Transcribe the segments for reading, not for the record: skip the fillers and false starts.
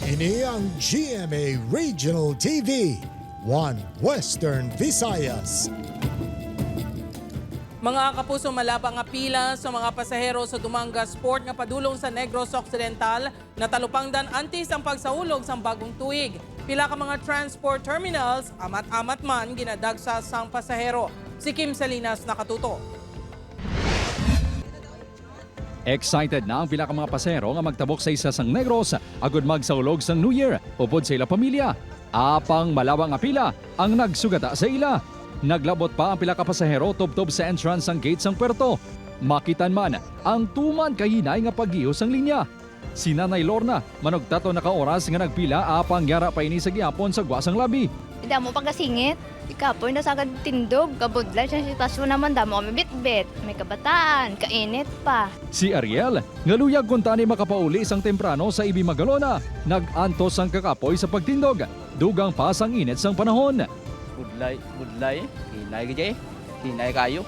Ini ang GMA Regional TV, One Western Visayas. Mga kapuso, malabang nga pila sa mga pasahero sa Dumanga Sport nga padulong sa Negros Occidental na talupangdan antes ang pagsaulog sa bagong tuig. Pila ka mga transport terminals, amat-amat man ginadagsa sang pasahero. Si Kim Salinas nakatuto. Excited na ang pila ka mga pasahero nga magtabok sa isa sang Negros agud magsaulog sang New Year upod sa ila pamilya. Apang malawang nga pila ang nagsugata sa ila. Naglabot pa ang pila ka pasahero tubtob sa entrance sang gate sang puerto. Makitan man ang tuman kahinay nga paggios ang linya. Si Nanay Lorna manugtato na ka oras nga nagpila apang yara pa ini sa gihapon sa guwasang labi. Damo pagkasingit. Ikapoy na sagad tindog. Kabudlay sa sitasyon naman. Damo kami bitbit. May kabataan. Kainit pa. Si Ariel, ngaluyag kung tani makapauli isang temprano sa Ibi Magalona. Nag-antos ang kakapoy sa pagtindog. Dugang pa sang init sang panahon. Budlay, hinay kayo.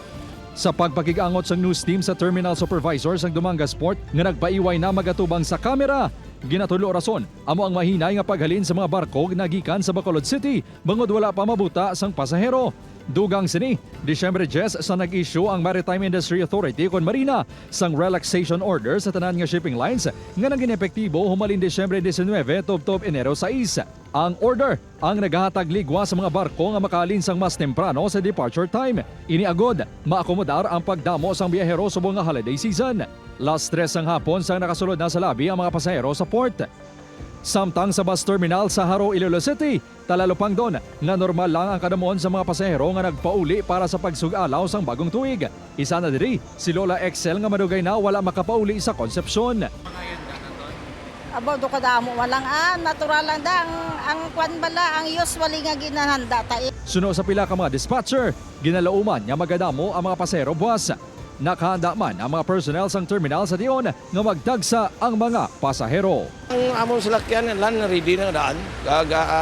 Sa pagpakigangot sa news team sa Terminal Supervisor sang Dumanga Sport nga nagpaiway na magatubang sa kamera. Ginatulo rason amo ang mahinay nga paghalin sa mga barko nagikan sa Bacolod City bangod wala pa mabuta sang pasahero. Dugang sini, Disyembre 10 sa nag-issue ang Maritime Industry Authority kon Marina sang relaxation order sa tanan nga shipping lines nga naging epektibo humalin Disyembre 19 tubtob Enero 6. Ang order ang naghahatag ligwa sa mga barko nga makalin sang mas temprano sa departure time. Iniagod, maakomodar ang pagdamo sang biyahero subong nga holiday season. Last 3 ang hapon sang nakasulod na sa labi ang mga pasahero sa port. Samtang sa bus terminal sa Haro, Iloilo City, talalupang doon na normal lang ang kadamon sa mga pasahero nga nagpauli para sa pagsug-alaw sang bagong tuig. Isa na diri, si Lola Excel nga madugay na wala makapauli sa Concepcion. Abo do kadamo walang natural lang da ang kwan bala ang usually nga ginahanda ta. Suno sa pila ka mga dispatcher, ginalauman nga magadamo ang mga pasahero buwas. Nakahanda man ang mga personnel sang terminal sa diyon nga magdagsa ang mga pasahero. Ang among salakyan lan ready na daan,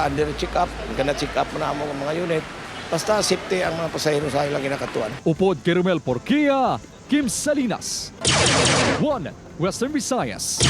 under check up, gana check up na among mga unit. Basta safety ang mga pasahero sa ilang ginakatuan. Upod kay Romel Porquia, Kim Salinas, One Western Visayas.